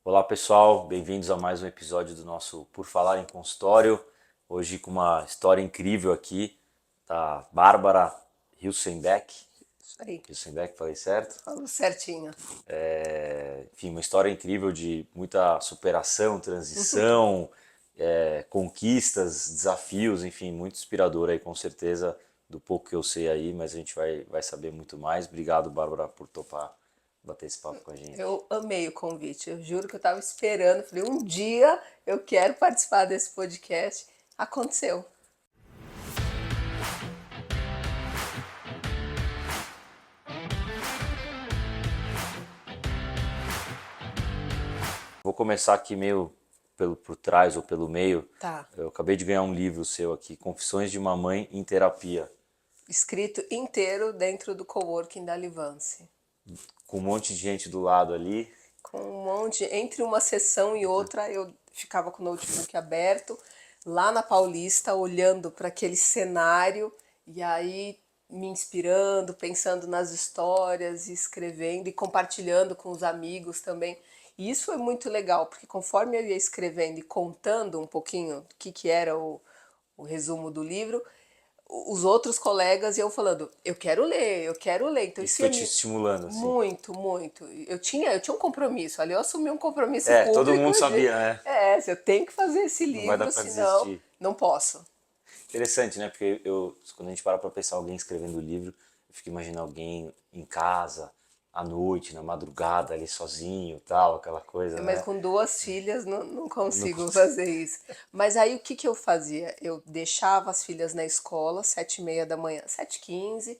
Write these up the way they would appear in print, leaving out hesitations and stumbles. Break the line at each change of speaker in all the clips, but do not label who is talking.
Olá pessoal, bem-vindos a mais um episódio do nosso Por Falar em Consultório. Hoje com uma história incrível aqui da Bárbara Hilsenbeck.
Isso aí,
Hilsenbeck, falei certo?
falou certinho.
Enfim, uma história incrível de muita superação, transição, conquistas, desafios, enfim, muito inspirador aí com certeza do pouco que eu sei aí, mas a gente vai saber muito mais. Obrigado, Bárbara, por topar bater esse papo com a gente.
Eu amei o convite, eu juro que eu estava esperando. Falei, um dia eu quero participar desse podcast. Aconteceu.
Vou começar aqui meio por trás ou pelo meio.
Tá.
Eu acabei de ganhar um livro seu aqui, Confissões de uma Mãe em Terapia,
Escrito inteiro dentro do coworking da Livance.
com um monte de gente do lado ali.
Com um monte, entre uma sessão e outra, eu ficava com o notebook aberto, lá na Paulista, olhando para aquele cenário, e aí me inspirando, pensando nas histórias, e escrevendo e compartilhando com os amigos também. E isso foi muito legal, porque conforme eu ia escrevendo e contando um pouquinho do que era o resumo do livro, os outros colegas iam falando, eu quero ler, eu quero ler. Então
Isso
isso
foi
ia
te
me...
estimulando, assim.
Muito, muito. Eu tinha um compromisso, ali eu assumi um compromisso
Todo
público
mundo
de,
sabia, né?
se eu tenho que fazer esse
Não vai dar
livro,
pra
senão
desistir.
não posso.
Interessante, né? Porque quando a gente para pra pensar alguém escrevendo o livro, eu fico imaginando alguém em casa, à noite, na madrugada, ali sozinho, tal, aquela coisa,
Mas
né?
com duas filhas não
Não
consigo
consigo.
fazer isso. Mas aí o que eu fazia? Eu deixava as filhas na escola, 7h30 da manhã, 7h15,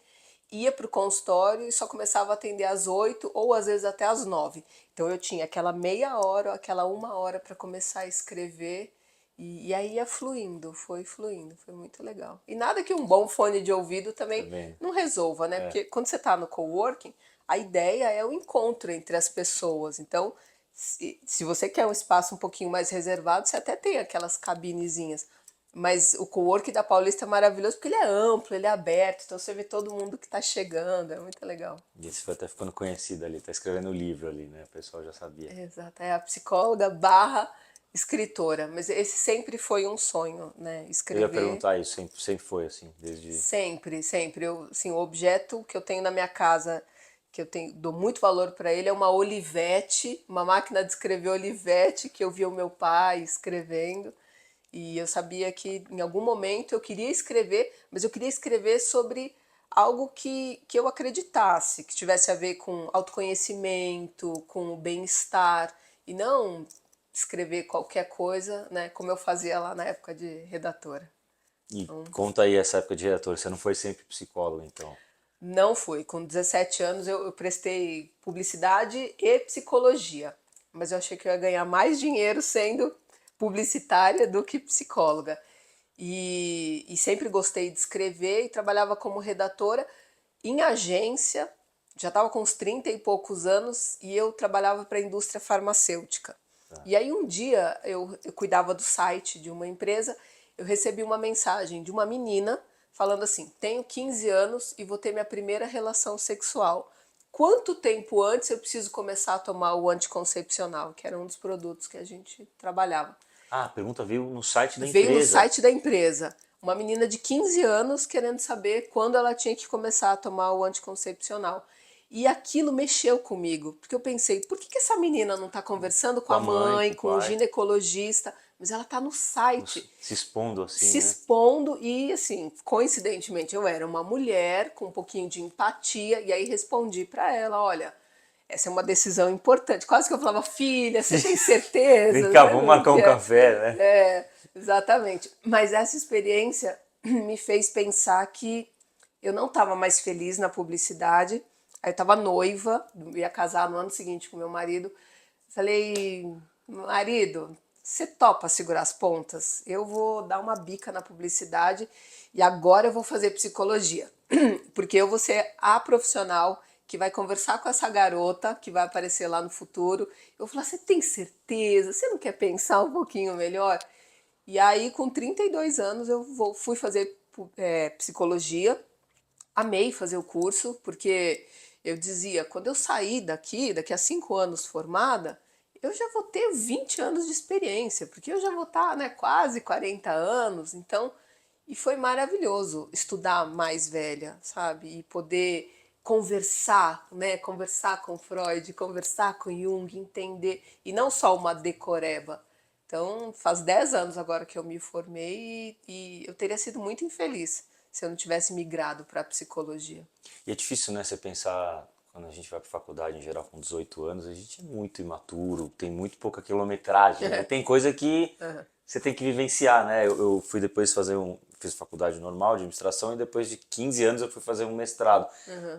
ia para o consultório e só começava a atender às 8 ou às vezes até às 9. Então eu tinha aquela meia hora ou aquela uma hora para começar a escrever e aí ia fluindo, foi muito legal. E nada que um bom fone de ouvido
Tá
também
vendo?
não resolva, né?
É.
Porque quando você está no coworking, a ideia é o encontro entre as pessoas. Então, se você quer um espaço um pouquinho mais reservado, você até tem aquelas cabinezinhas. Mas o coworking da Paulista é maravilhoso porque ele é amplo, ele é aberto, então você vê todo mundo que está chegando, é muito legal.
E esse foi até ficando conhecido ali, tá escrevendo o livro ali, né? O pessoal já sabia.
Exato, é a psicóloga barra escritora, mas esse sempre foi um sonho, né?
Eu ia
Escrever
perguntar isso, sempre foi assim, desde.
sempre, sempre. Assim, o objeto que eu tenho na minha casa, que eu tenho, dou muito valor para ele, é uma Olivetti, uma máquina de escrever Olivetti, que eu vi o meu pai escrevendo. E eu sabia que em algum momento eu queria escrever, mas eu queria escrever sobre algo que eu acreditasse, que tivesse a ver com autoconhecimento, com o bem-estar, e não escrever qualquer coisa, né, como eu fazia lá na época de redatora.
E
Então,
conta aí essa época de redator, você não foi sempre psicólogo, então.
não fui. Com 17 anos eu prestei publicidade e psicologia. Mas eu achei que eu ia ganhar mais dinheiro sendo publicitária do que psicóloga. E sempre gostei de escrever e trabalhava como redatora em agência. Já estava com uns 30 e poucos anos e eu trabalhava para a indústria farmacêutica.
Tá.
E aí um dia eu cuidava do site de uma empresa, eu recebi uma mensagem de uma menina falando assim: tenho 15 anos e vou ter minha primeira relação sexual. Quanto tempo antes eu preciso começar a tomar o anticoncepcional, que era um dos produtos que a gente trabalhava?
Ah, a pergunta veio no site da
Veio no
empresa.
site da empresa uma menina de 15 anos querendo saber quando ela tinha que começar a tomar o anticoncepcional. E aquilo mexeu comigo, porque eu pensei, por que essa menina não está conversando com
Com
a
a mãe, com
mãe,
o
com o
pai,
ginecologista, mas ela está no site
se expondo assim,
se
né?
expondo e assim, coincidentemente eu era uma mulher com um pouquinho de empatia e aí respondi para ela, olha, essa é uma decisão importante. Quase que eu falava, filha, você
Sim.
tem
Vem
certeza,
cá,
né,
vamos
do
marcar
que
um
é?
café, né?
É, exatamente. Mas essa experiência me fez pensar que eu não estava mais feliz na publicidade. Aí eu estava noiva, ia casar no ano seguinte com meu marido. Falei, marido, você topa segurar as pontas? Eu vou dar uma bica na publicidade e agora eu vou fazer psicologia. Porque eu vou ser a profissional que vai conversar com essa garota que vai aparecer lá no futuro. Eu vou falar, você tem certeza? Você não quer pensar um pouquinho melhor? E aí, com 32 anos, fui fazer psicologia. Amei fazer o curso, porque eu dizia, quando eu sair daqui a 5 anos formada, eu já vou ter 20 anos de experiência, porque eu já vou estar, né, quase 40 anos, então, e foi maravilhoso estudar mais velha, sabe? E poder conversar, né, conversar com Freud, conversar com Jung, entender, e não só uma decoreba. Então, faz 10 anos agora que eu me formei e eu teria sido muito infeliz se eu não tivesse migrado para a psicologia.
E é difícil, né, você pensar, quando a gente vai para faculdade em geral com 18 anos, a gente é muito imaturo, tem muito pouca quilometragem, né? Tem coisa que
Aham.
você tem que vivenciar, né? Eu fui depois fiz faculdade normal de administração e depois de 15 anos eu fui fazer um mestrado.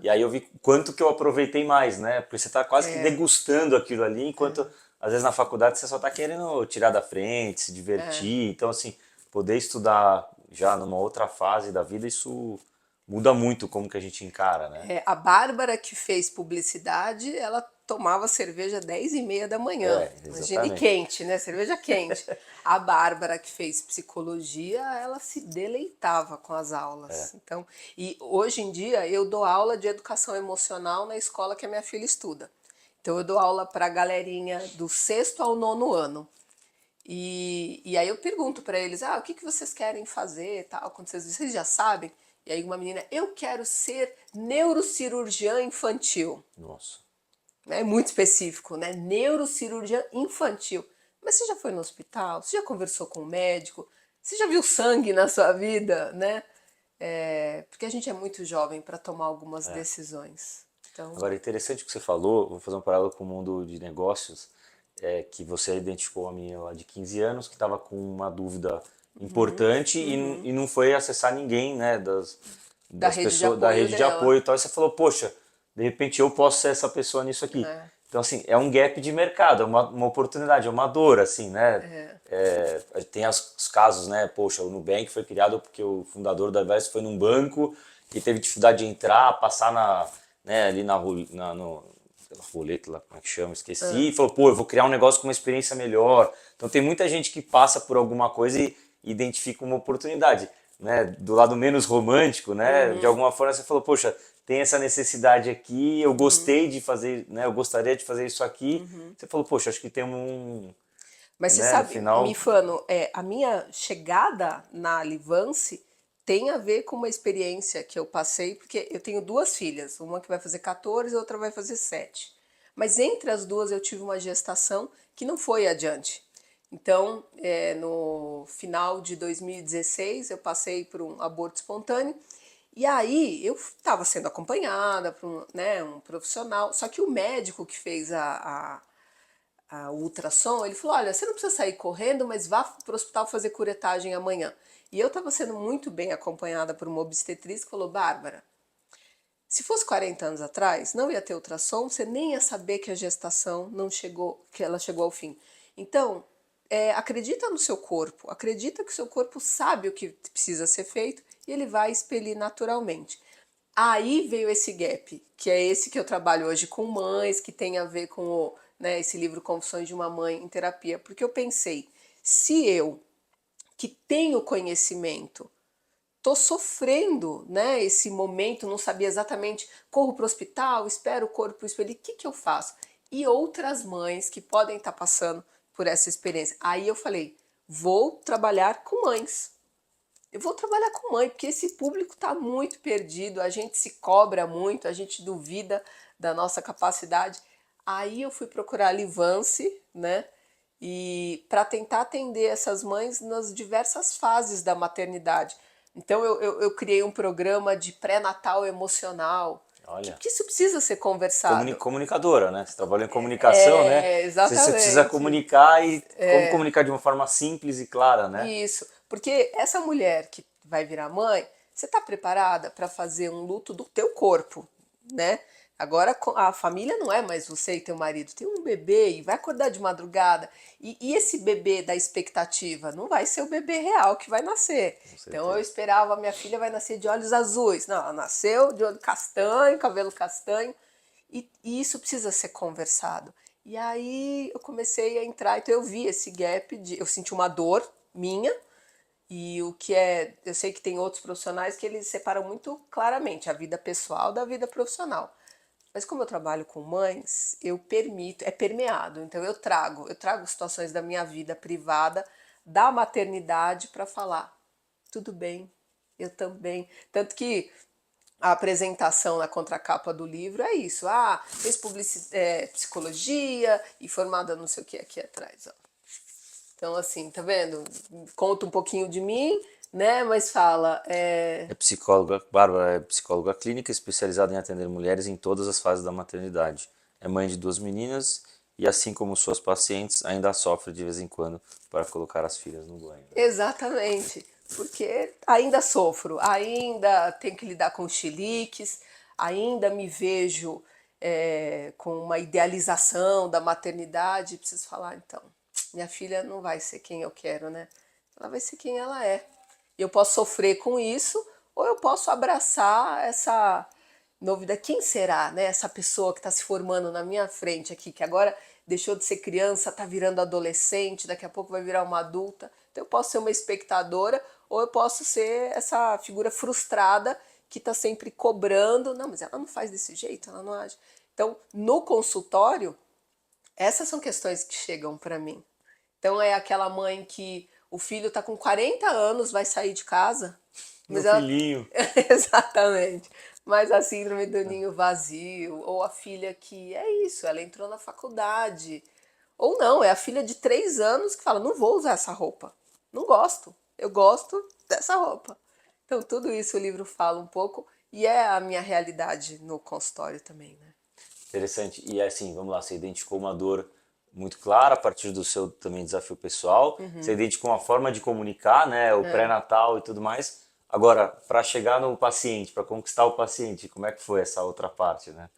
E aí eu vi quanto que eu aproveitei mais, né? Porque você está quase que
É,
degustando aquilo ali, enquanto às vezes na faculdade você só está querendo tirar da frente, se
é.
divertir. Então, assim, poder estudar já numa outra fase da vida, isso muda muito como que a gente encara, né?
A Bárbara que fez publicidade, ela tomava cerveja 10h30 da manhã.
É,
Imagina, e
exatamente.
quente, né? Cerveja quente. A Bárbara que fez psicologia, ela se deleitava com as aulas. Então, e hoje em dia eu dou aula de educação emocional na escola que a minha filha estuda. Então eu dou aula para a galerinha do sexto ao nono ano. E aí eu pergunto para eles, o que que vocês querem fazer, tal, quando vocês já sabem? E aí uma menina, eu quero ser neurocirurgiã infantil.
Nossa.
É muito específico, né? Neurocirurgiã infantil. Mas você já foi no hospital? Você já conversou com o médico? Você já viu sangue na sua vida, né? Porque a gente é muito jovem para tomar algumas decisões. Então,
Agora, interessante o que você falou, vou fazer um paralelo com o mundo de negócios, que você identificou a menina lá de 15 anos que estava com uma dúvida importante e não foi acessar ninguém, né,
da
das
rede de
pessoas, da
apoio
rede de
dela.
apoio e tal, e você falou, poxa, de repente eu posso ser essa pessoa nisso aqui.
É,
Então, assim, é um gap de mercado, é uma oportunidade, é uma dor, assim, né?
é,
Tem os casos, né? Poxa, o Nubank foi criado porque o fundador da Verso foi num banco e teve dificuldade de entrar, passar né, ali pela roleta lá, como é que chama, esqueci, e falou, pô, eu vou criar um negócio com uma experiência melhor. Então tem muita gente que passa por alguma coisa e identifica uma oportunidade, né? Do lado menos romântico, né? De alguma forma você falou, poxa, tem essa necessidade aqui, eu gostei de fazer, né? Eu gostaria de fazer isso aqui. Você falou, poxa, acho que tem
Mas você
né, no
sabe,
final.
Mifano, a minha chegada na Livance tem a ver com uma experiência que eu passei, porque eu tenho duas filhas, uma que vai fazer 14 e outra vai fazer 7. Mas entre as duas eu tive uma gestação que não foi adiante. Então, no final de 2016, eu passei por um aborto espontâneo e aí eu estava sendo acompanhada por um profissional, só que o médico que fez o ultrassom, ele falou, olha, você não precisa sair correndo, mas vá para o hospital fazer curetagem amanhã. E eu estava sendo muito bem acompanhada por uma obstetriz que falou, Bárbara, se fosse 40 anos atrás, não ia ter ultrassom, você nem ia saber que a gestação não chegou, que ela chegou ao fim. Então, acredita no seu corpo, acredita que o seu corpo sabe o que precisa ser feito e ele vai expelir naturalmente. Aí veio esse gap, que é esse que eu trabalho hoje com mães, que tem a ver com esse livro Confissões de uma Mãe em Terapia, porque eu pensei, se eu, que tenho conhecimento, tô sofrendo, né, esse momento, não sabia exatamente, corro para o hospital, espero o corpo expelir, o que que eu faço? E outras mães que podem estar passando por essa experiência. Aí eu falei, vou trabalhar com mães. Eu vou trabalhar com mãe, porque esse público está muito perdido, a gente se cobra muito, a gente duvida da nossa capacidade. Aí eu fui procurar a Livance, né? E para tentar atender essas mães nas diversas fases da maternidade. Então eu criei um programa de pré-natal emocional,
Olha,
que isso precisa ser conversado.
comunicadora, né? Você trabalha em comunicação, né? Você precisa
Exatamente.
comunicar e como comunicar de uma forma simples e clara, né?
Isso, porque essa mulher que vai virar mãe, você está preparada para fazer um luto do teu corpo, né? Agora a família não é mais você e teu marido, tem um bebê e vai acordar de madrugada. E esse bebê da expectativa não vai ser o bebê real que vai nascer.
Com
Então eu
certeza.
esperava, minha filha vai nascer de olhos azuis. Não, ela nasceu de olho castanho, cabelo castanho. E isso precisa ser conversado. E aí eu comecei a entrar, então eu vi esse gap, eu senti uma dor minha, e o que eu sei que tem outros profissionais que eles separam muito claramente a vida pessoal da vida profissional. Mas como eu trabalho com mães, eu permito, é permeado. Então eu trago situações da minha vida privada, da maternidade para falar, tudo bem, eu também. Tanto que a apresentação na contracapa do livro é isso. Ah, fez psicologia e formada não sei o que aqui atrás. Ó. Então, assim, tá vendo? Conta um pouquinho de mim, né? Mas fala.
É psicóloga, Bárbara é psicóloga clínica especializada em atender mulheres em todas as fases da maternidade. É mãe de 2 meninas e, assim como suas pacientes, ainda sofre de vez em quando para colocar as filhas no banho.
Exatamente. Porque ainda sofro, ainda tenho que lidar com chiliques, ainda me vejo com uma idealização da maternidade. Preciso falar, então, minha filha não vai ser quem eu quero, né? Ela vai ser quem ela é. E eu posso sofrer com isso, ou eu posso abraçar essa novidade. Quem será, né? Essa pessoa que está se formando na minha frente aqui, que agora deixou de ser criança, está virando adolescente, daqui a pouco vai virar uma adulta. Então eu posso ser uma espectadora, ou eu posso ser essa figura frustrada que está sempre cobrando. Não, mas ela não faz desse jeito, ela não age. Então, no consultório, essas são questões que chegam para mim. Então é aquela mãe que o filho está com 40 anos, vai sair de casa,
Meu
mas ela.
filhinho.
Exatamente. Mas a síndrome do ninho vazio, ou a filha que é isso, ela entrou na faculdade. Ou não, é a filha de 3 anos que fala: não vou usar essa roupa. Não gosto. Eu gosto dessa roupa. Então, tudo isso o livro fala um pouco e é a minha realidade no consultório também, né?
Interessante. E assim, vamos lá, você identificou uma dor muito clara a partir do seu também desafio pessoal. Você identificou uma forma de comunicar, né, o pré-natal e tudo mais. Agora, para chegar no paciente, para conquistar o paciente, como é que foi essa outra parte, né?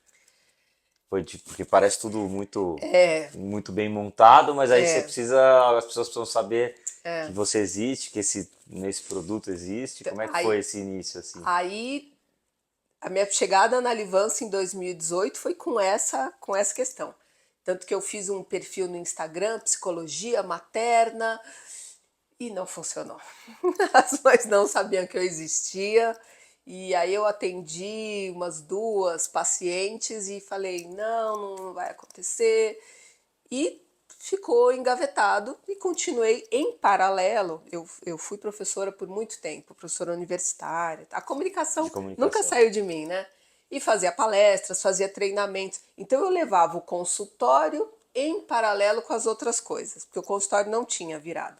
Foi tipo, porque parece tudo muito bem montado, mas aí você
É,
precisa, as pessoas precisam saber que
é.
você existe, que nesse produto existe. Como é que foi
Aí,
esse início assim?
aí a minha chegada na Livance em 2018 foi com essa questão. Tanto que eu fiz um perfil no Instagram, psicologia materna, e não funcionou. As mães não sabiam que eu existia. E aí eu atendi umas 2 pacientes e falei, não, não vai acontecer. E ficou engavetado e continuei em paralelo. Eu fui professora por muito tempo, professora universitária. A
De
comunicação nunca
comunicação.
saiu de mim, né? E fazia palestras, fazia treinamentos. Então eu levava o consultório em paralelo com as outras coisas, porque o consultório não tinha virado.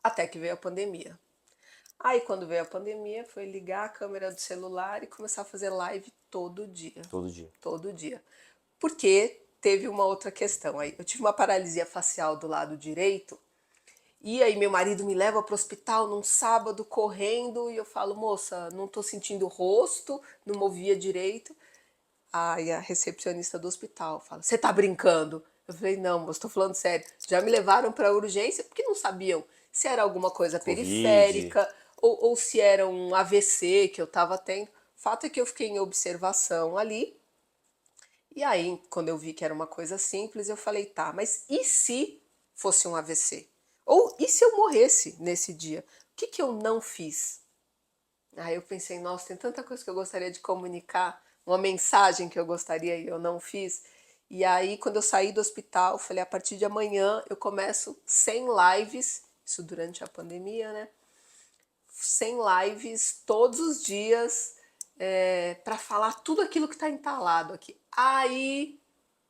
Até que veio a pandemia. Aí quando veio a pandemia, foi ligar a câmera do celular e começar a fazer live todo dia.
Todo dia.
Todo dia. Porque teve uma outra questão. Aí eu tive uma paralisia facial do lado direito. E aí meu marido me leva para o hospital num sábado correndo e eu falo, moça, não tô sentindo o rosto, não movia direito. Aí a recepcionista do hospital fala, você tá brincando? Eu falei, não, moça, tô falando sério. Já me levaram para urgência porque não sabiam se era alguma coisa
Covid.
periférica ou se era um AVC que eu tava tendo. Fato é que eu fiquei em observação ali. E aí, quando eu vi que era uma coisa simples, eu falei, tá, mas e se fosse um AVC? Ou e se eu morresse nesse dia? O que eu não fiz? Aí eu pensei, nossa, tem tanta coisa que eu gostaria de comunicar, uma mensagem que eu gostaria e eu não fiz. E aí, quando eu saí do hospital, eu falei, a partir de amanhã eu começo 100 lives, isso durante a pandemia, né? 100 lives todos os dias para falar tudo aquilo que está entalado aqui. Aí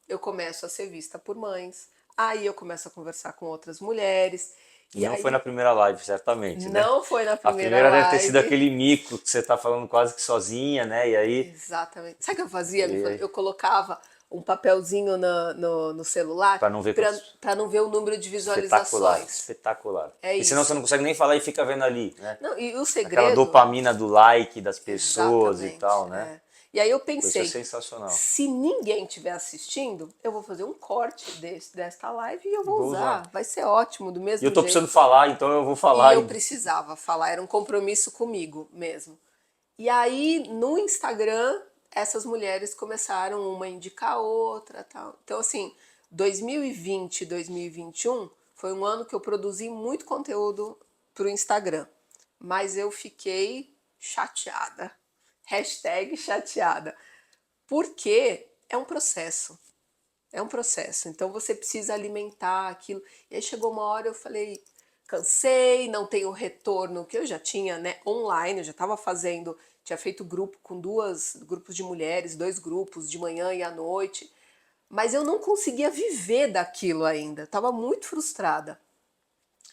eu começo a ser vista por mães, aí eu começo a conversar com outras mulheres,
E
e
não foi na
aí
primeira live, certamente, né?
não foi na
A
primeira
primeira deve ter sido
live.
aquele mico que você tá falando quase que sozinha, né? E aí,
Exatamente. Sabe o que eu fazia?
e aí
Eu colocava um papelzinho no celular
para não ver quantos.
para não ver o número de
Espetacular,
visualizações.
espetacular.
É
E senão você
isso.
não consegue nem falar e fica vendo ali, né?
Não, e o
Aquela
segredo.
dopamina do like das pessoas e
Exatamente.
tal, né?
É. E aí eu
Pô, isso é
pensei,
sensacional.
se ninguém estiver assistindo, eu vou fazer um corte desta live e eu
E
vou
vou usar.
usar. Vai ser ótimo, do
E eu
mesmo
tô precisando
jeito.
falar, então eu vou
E
falar.
eu precisava falar, era um compromisso comigo mesmo. E aí, no Instagram, essas mulheres começaram uma a indicar a outra, tal. Então, assim, 2020 e 2021 foi um ano que eu produzi muito conteúdo pro Instagram. Mas eu fiquei chateada. Hashtag chateada. Porque é um processo. É um processo. Então você precisa alimentar aquilo. E aí chegou uma hora eu falei, cansei, não tenho retorno, que eu já tinha, né, online, eu já estava fazendo, tinha feito grupo com duas grupos de mulheres, dois grupos de manhã e à noite, mas eu não conseguia viver daquilo ainda. Estava muito frustrada.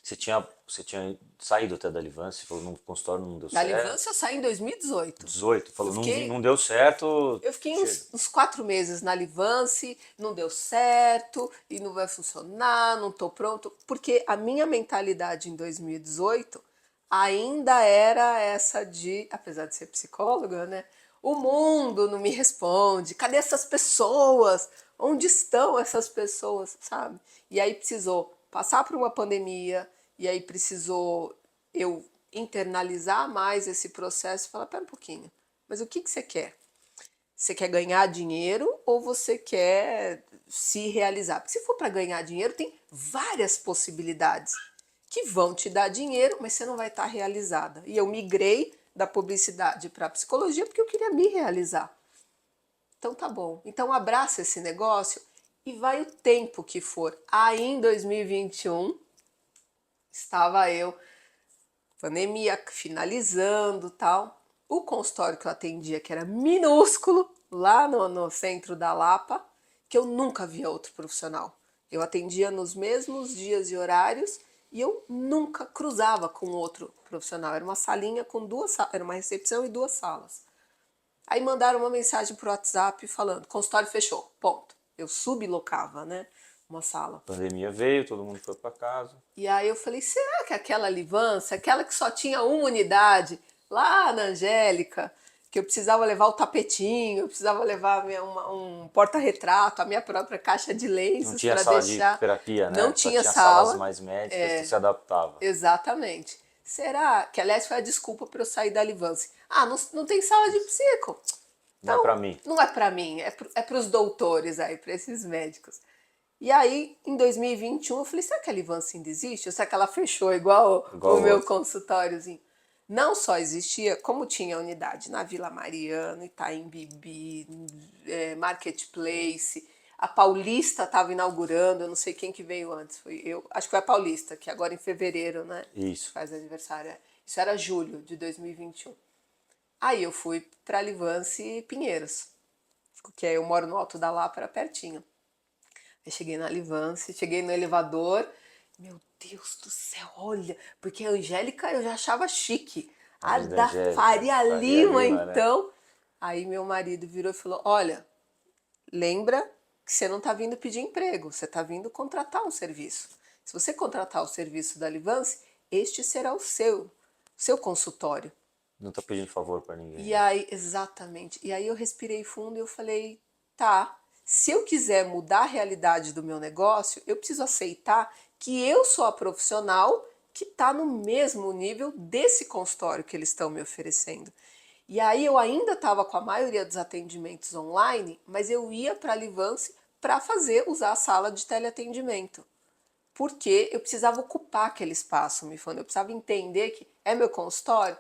Você tinha saído até da Livance, falou no consultório não deu
Da
certo.
Livância eu saí em 2018.
18,
Eu
falou, não,
fiquei
não deu certo,
Eu fiquei
chega.
uns 4 meses na Livance, não deu certo e não vai funcionar, não tô pronto, porque a minha mentalidade em 2018 ainda era essa de, apesar de ser psicóloga, né? O mundo não me responde, cadê essas pessoas? Onde estão essas pessoas, sabe? E aí precisou passar por uma pandemia, e aí precisou eu internalizar mais esse processo e falar, pera um pouquinho, mas o que que você quer? Você quer ganhar dinheiro ou você quer se realizar? Porque se for para ganhar dinheiro, tem várias possibilidades que vão te dar dinheiro, mas você não vai estar realizada. E eu migrei da publicidade para a psicologia porque eu queria me realizar. Então tá bom. Então abraça esse negócio e vai o tempo que for. Aí em 2021 estava eu, pandemia finalizando, tal. O consultório que eu atendia, que era minúsculo, lá no centro da Lapa, que eu nunca via outro profissional. Eu atendia nos mesmos dias e horários e eu nunca cruzava com outro profissional. Era uma salinha com era uma recepção e duas salas. Aí mandaram uma mensagem pro WhatsApp falando, consultório fechou, ponto. Eu sublocava, né, uma
A
sala.
pandemia veio, todo mundo foi para casa.
E aí eu falei, será que aquela Livância, aquela que só tinha uma unidade, lá na Angélica, que eu precisava levar o tapetinho, eu precisava levar um porta-retrato, a minha própria caixa de
Não
lenços
tinha
para
sala de
deixar.
terapia,
Não
né? Só
tinha
tinha salas
sala.
mais médicas, tu
É,
se adaptava.
exatamente. Será que, aliás, foi a desculpa para eu sair da Livância? Ah, não tem sala de psico.
Não é para
Então,
mim.
não é para mim, é para os doutores aí, para esses médicos. E aí, em 2021, eu falei, será que a Livance ainda existe? Ou será que ela fechou igual o
Igual o
meu
outro.
consultóriozinho? Não só existia, como tinha unidade na Vila Mariana, Itaim Bibi, Marketplace, a Paulista estava inaugurando, eu não sei quem que veio antes, foi eu, acho que foi a Paulista, que agora em fevereiro, né,
Isso.
faz aniversário. Isso era julho de 2021. Aí eu fui para Livance Pinheiros, que eu moro no Alto da Lapa, era pertinho. Aí cheguei na Livance, cheguei no elevador. Meu Deus do céu, olha, porque a Angélica eu já achava chique. A
Avenida
da
Angélica,
Faria
Faria
Lima,
Lima, né?
então. Aí meu marido virou e falou: Olha, lembra que você não está vindo pedir emprego, você está vindo contratar um serviço. Se você contratar o serviço da Livance, este será o seu consultório.
Não tá pedindo favor para ninguém,
E
né?
aí, exatamente. E aí eu respirei fundo e eu falei, tá, se eu quiser mudar a realidade do meu negócio, eu preciso aceitar que eu sou a profissional que está no mesmo nível desse consultório que eles estão me oferecendo. E aí eu ainda estava com a maioria dos atendimentos online, mas eu ia para a Livance para usar a sala de teleatendimento. Porque eu precisava ocupar aquele espaço, me falando, eu precisava entender que é meu consultório,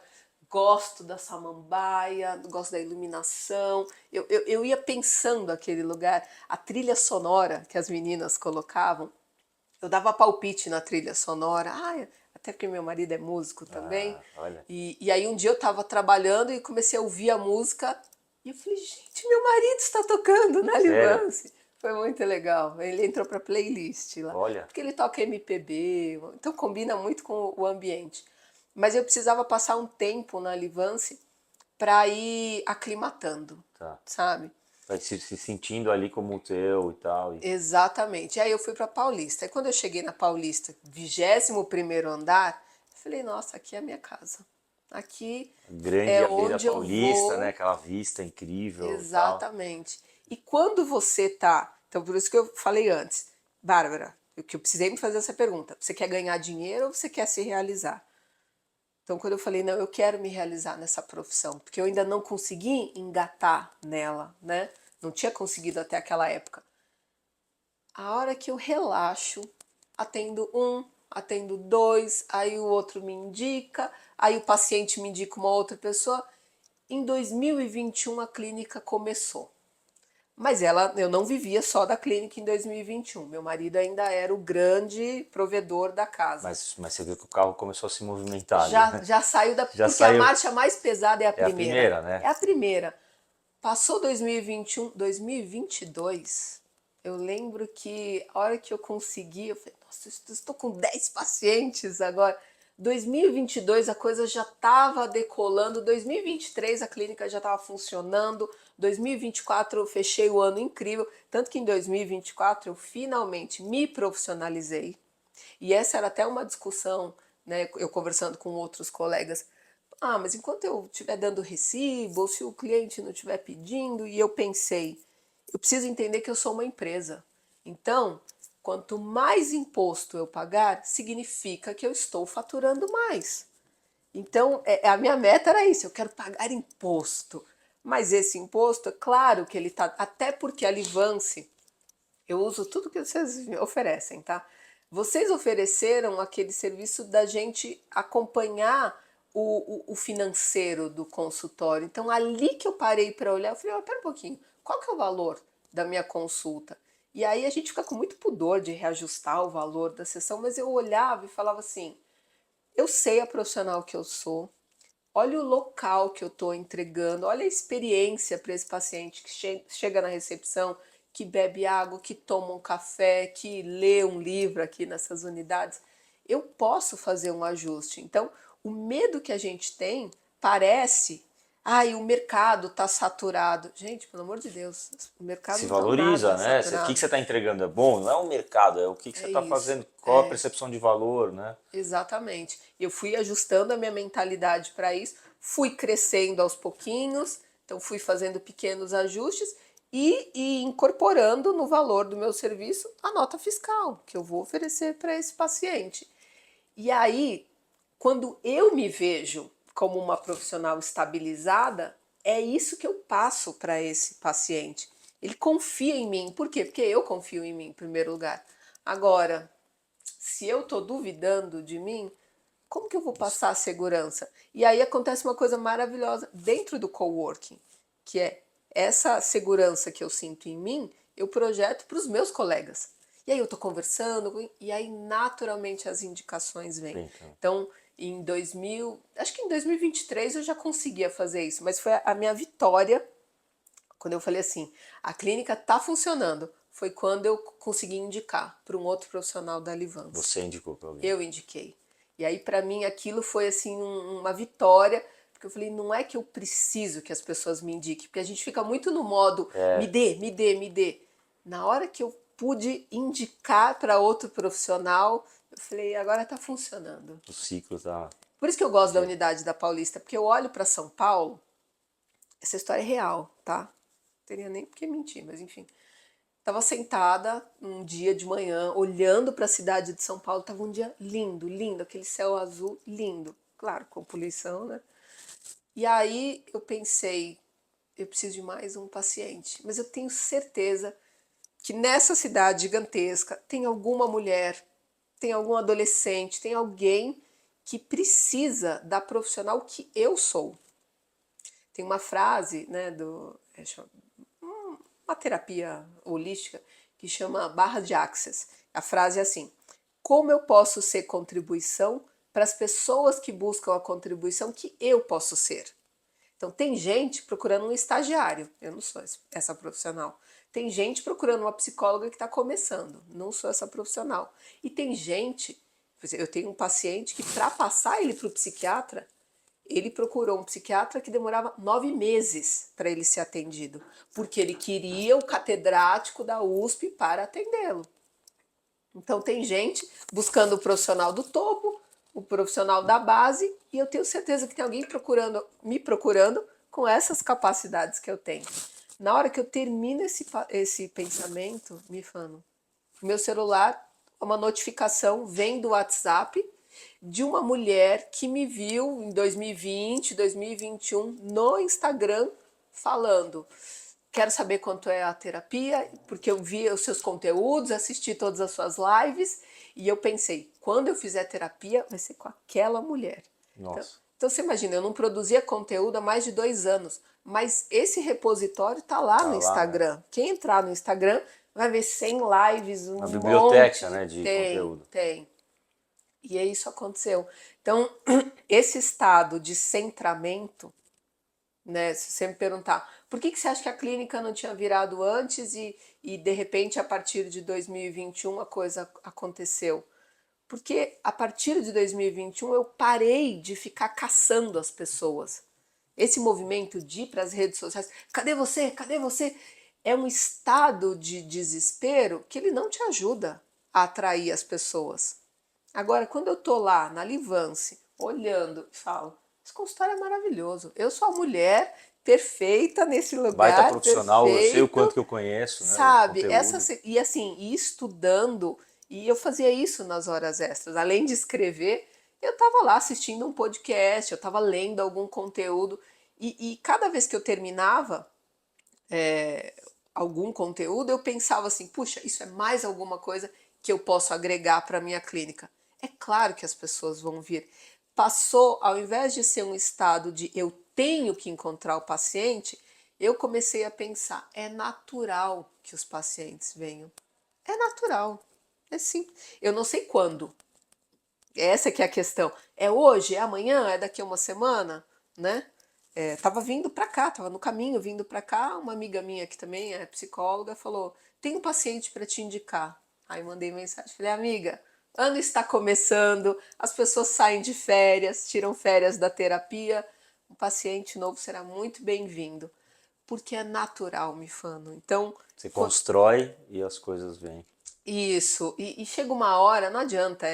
gosto da samambaia, gosto da iluminação. Eu ia pensando aquele lugar, a trilha sonora que as meninas colocavam, eu dava palpite na trilha sonora, até porque meu marido é músico também.
Ah, olha.
E aí um dia eu estava trabalhando e comecei a ouvir a música e eu falei, gente, meu marido está tocando na
Sério?
Livance. Foi muito legal. Ele entrou para playlist lá,
Olha.
porque ele toca MPB, então combina muito com o ambiente. Mas eu precisava passar um tempo na Livance para ir aclimatando,
Tá.
sabe?
Vai se sentindo ali como o teu e tal. E
Exatamente. Aí eu fui para Paulista. Aí quando eu cheguei na Paulista, 21º andar, eu falei, nossa, aqui é a minha casa. Aqui
a grande
é
Avenida
onde eu
Paulista, né?
vou.
Aquela vista incrível e tal.
Exatamente. E quando você tá, então por isso que eu falei antes, Bárbara, que eu precisei me fazer essa pergunta. Você quer ganhar dinheiro ou você quer se realizar? Então quando eu falei, não, eu quero me realizar nessa profissão, porque eu ainda não consegui engatar nela, né? Não tinha conseguido até aquela época. A hora que eu relaxo, atendo um, atendo dois, aí o outro me indica, aí o paciente me indica uma outra pessoa. Em 2021 a clínica começou. Mas eu não vivia só da clínica em 2021. Meu marido ainda era o grande provedor da casa.
Mas você viu que o carro começou a se movimentar ali,
Já,
né?
já saiu da.
Já
Porque a
saiu.
marcha mais pesada é a
É a
primeira.
primeira, né?
É a primeira. Passou 2021, 2022. Eu lembro que a hora que eu consegui, eu falei, nossa, eu estou com 10 pacientes agora. 2022 a coisa já estava decolando, 2023 a clínica já estava funcionando, 2024 eu fechei o ano incrível, tanto que em 2024 eu finalmente me profissionalizei. E essa era até uma discussão, né, eu conversando com outros colegas. Ah, mas enquanto eu estiver dando recibo, ou se o cliente não estiver pedindo, e eu pensei, eu preciso entender que eu sou uma empresa. Então, quanto mais imposto eu pagar, significa que eu estou faturando mais. Então, a minha meta era isso, eu quero pagar imposto. Mas esse imposto, é claro que ele está, até porque a Livance, eu uso tudo que vocês oferecem, tá? Vocês ofereceram aquele serviço da gente acompanhar o financeiro do consultório. Então, ali que eu parei para olhar, eu falei, pera um pouquinho, qual que é o valor da minha consulta? E aí a gente fica com muito pudor de reajustar o valor da sessão, mas eu olhava e falava assim, eu sei a profissional que eu sou, olha o local que eu estou entregando, olha a experiência para esse paciente que chega na recepção, que bebe água, que toma um café, que lê um livro aqui nessas unidades. Eu posso fazer um ajuste. Então, o medo que a gente tem parece, ai, o mercado está saturado. Gente, pelo amor de Deus, o mercado
Se
não está nada
valoriza, né? O que
saturado.
você está entregando é bom, não é o mercado, é o que você
É
está
isso.
fazendo, qual a percepção de valor, né?
Exatamente. Eu fui ajustando a minha mentalidade para isso, fui crescendo aos pouquinhos, então fui fazendo pequenos ajustes e incorporando no valor do meu serviço a nota fiscal que eu vou oferecer para esse paciente. E aí, quando eu me vejo como uma profissional estabilizada, é isso que eu passo para esse paciente. Ele confia em mim. Por quê? Porque eu confio em mim, em primeiro lugar. Agora, se eu estou duvidando de mim, como que eu vou passar a segurança? E aí acontece uma coisa maravilhosa dentro do coworking, que é essa segurança que eu sinto em mim, eu projeto para os meus colegas. E aí eu estou conversando, e aí naturalmente as indicações vêm.
Então,
Então, acho que em 2023 eu já conseguia fazer isso, mas foi a minha vitória quando eu falei assim, a clínica está funcionando, foi quando eu consegui indicar para um outro profissional da Livance.
você indicou para alguém.
Eu indiquei. E aí, para mim, aquilo foi assim uma vitória, porque eu falei, não é que eu preciso que as pessoas me indiquem, porque a gente fica muito no modo me dê, me dê, me dê. Na hora que eu pude indicar para outro profissional, eu falei, agora está funcionando.
O ciclo tá.
Por isso que eu gosto da unidade da Paulista, porque eu olho para São Paulo, essa história é real, tá? Não teria nem por que mentir, mas enfim. Estava sentada um dia de manhã, olhando para a cidade de São Paulo. Estava um dia lindo, lindo, aquele céu azul lindo. Claro, com poluição, né? E aí eu pensei, eu preciso de mais um paciente. Mas eu tenho certeza que nessa cidade gigantesca tem alguma mulher, tem algum adolescente, tem alguém que precisa da profissional que eu sou. Tem uma frase, né, uma terapia holística que chama barra de Access. A frase é assim: como eu posso ser contribuição para as pessoas que buscam a contribuição que eu posso ser? Então, tem gente procurando um estagiário, eu não sou essa profissional. Tem gente procurando uma psicóloga que está começando, não sou essa profissional. E tem gente, eu tenho um paciente que para passar ele para o psiquiatra, ele procurou um psiquiatra que demorava 9 meses para ele ser atendido, porque ele queria o catedrático da USP para atendê-lo. Então tem gente buscando o profissional do topo, o profissional da base, e eu tenho certeza que tem alguém me procurando com essas capacidades que eu tenho. Na hora que eu termino esse pensamento, me falo, meu celular, uma notificação vem do WhatsApp de uma mulher que me viu em 2020, 2021 no Instagram falando: quero saber quanto é a terapia, porque eu vi os seus conteúdos, assisti todas as suas lives e eu pensei, quando eu fizer terapia vai ser com aquela mulher. Então,
Nossa.
Então você imagina, eu não produzia conteúdo há mais de 2 anos, mas esse repositório tá lá
Tá
no
lá, né?
Instagram. Quem entrar no Instagram vai ver 100 lives, um
Uma
monte
biblioteca,
de...
né, de
Tem,
conteúdo.
tem. E aí isso aconteceu. Então, esse estado de centramento, né? Se você me perguntar, por que você acha que a clínica não tinha virado antes e de repente a partir de 2021 a coisa aconteceu? Porque a partir de 2021 eu parei de ficar caçando as pessoas. Esse movimento de ir para as redes sociais, cadê você? Cadê você? É um estado de desespero que ele não te ajuda a atrair as pessoas. Agora, quando eu tô lá na Livance, olhando, falo, esse consultório é maravilhoso. Eu sou a mulher perfeita nesse
Baita
lugar,
profissional, eu sei o quanto
perfeito,
que eu conheço, né, o
sabe?
conteúdo.
E assim, e estudando, e eu fazia isso nas horas extras. Além de escrever, eu estava lá assistindo um podcast, eu estava lendo algum conteúdo, e cada vez que eu terminava algum conteúdo, eu pensava assim, puxa, isso é mais alguma coisa que eu posso agregar para a minha clínica. É claro que as pessoas vão vir. Passou, ao invés de ser um estado de eu tenho que encontrar o paciente, eu comecei a pensar, é natural que os pacientes venham. É natural. É simples. Eu não sei quando. Essa que é a questão. É hoje? É amanhã? É daqui a uma semana? Né? Tava vindo para cá, tava no caminho vindo para cá, uma amiga minha que também é psicóloga falou: "Tem um paciente para te indicar". Aí mandei mensagem, falei: "Amiga, ano está começando, as pessoas saem de férias, tiram férias da terapia, um paciente novo será muito bem-vindo, porque é natural, Mifano". Então,
Você constrói e as coisas vêm.
isso, e chega uma hora, não adianta,